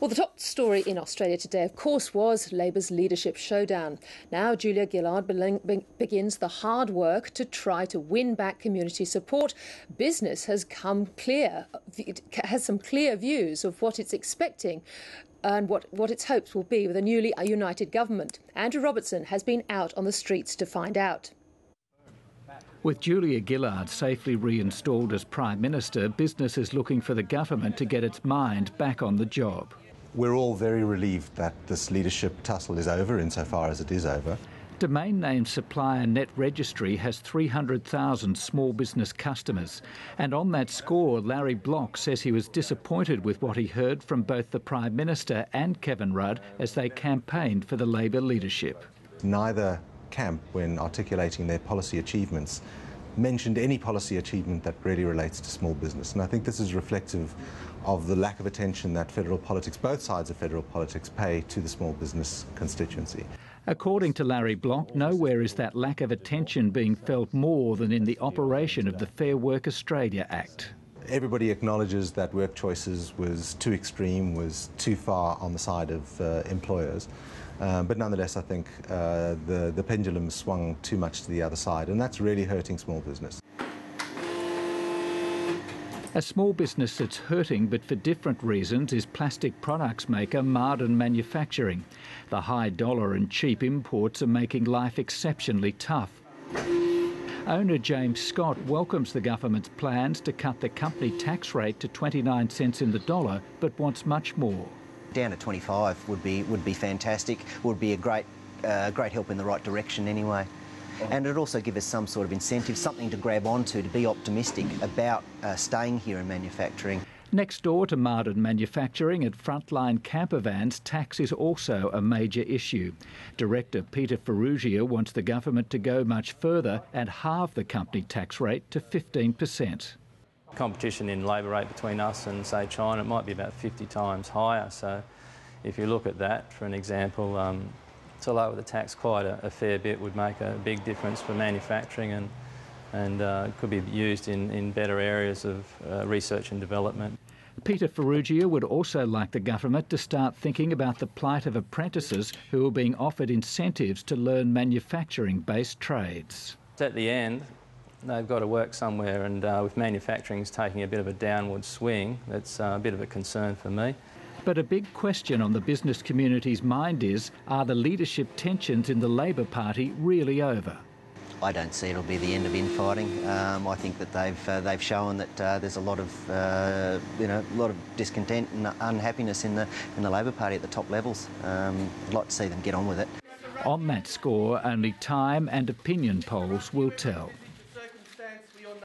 Well, the top story in Australia today, of course, was Labor's leadership showdown. Now Julia Gillard begins the hard work to try to win back community support. Business has some clear views of what it's expecting and what its hopes will be with a newly united government. Andrew Robertson has been out on the streets to find out. With Julia Gillard safely reinstalled as Prime Minister, business is looking for the government to get its mind back on the job. We're all very relieved that this leadership tussle is over, insofar as it is over. Domain name supplier Net Registry has 300,000 small business customers. And on that score, Larry Block says he was disappointed with what he heard from both the Prime Minister and Kevin Rudd as they campaigned for the Labor leadership. Neither camp, when articulating their policy achievements, mentioned any policy achievement that really relates to small business. And I think this is reflective of the lack of attention that federal politics, both sides of federal politics, pay to the small business constituency. According to Larry Block, nowhere is that lack of attention being felt more than in the operation of the Fair Work Australia Act. Everybody acknowledges that work choices was too extreme, was too far on the side of employers. But nonetheless, I think the pendulum swung too much to the other side, and that's really hurting small business. A small business that's hurting, but for different reasons, is plastic products maker Marden Manufacturing. The high dollar and cheap imports are making life exceptionally tough. Owner James Scott welcomes the government's plans to cut the company tax rate to 29 cents in the dollar, but wants much more. Down to 25 would be fantastic. Would be a great help in the right direction anyway. And it'd also give us some sort of incentive, something to grab onto, to be optimistic about staying here in manufacturing. Next door to Marden Manufacturing at Frontline Campervans, tax is also a major issue. Director Peter Ferrugia wants the government to go much further and halve the company tax rate to 15%. Competition in labour rate between us and, say, China, it might be about 50 times higher. So if you look at that, for an example, to lower the tax quite a fair bit would make a big difference for manufacturing and could be used in better areas of research and development. Peter Ferrugia would also like the government to start thinking about the plight of apprentices who are being offered incentives to learn manufacturing-based trades. At the end, they've got to work somewhere, and with manufacturing taking a bit of a downward swing, that's a bit of a concern for me. But a big question on the business community's mind is, are the leadership tensions in the Labor Party really over? I don't see it'll be the end of infighting. I think that they've shown that there's a lot of discontent and unhappiness in the Labor Party at the top levels. I'd like to see them get on with it. On that score, only time and opinion polls will tell.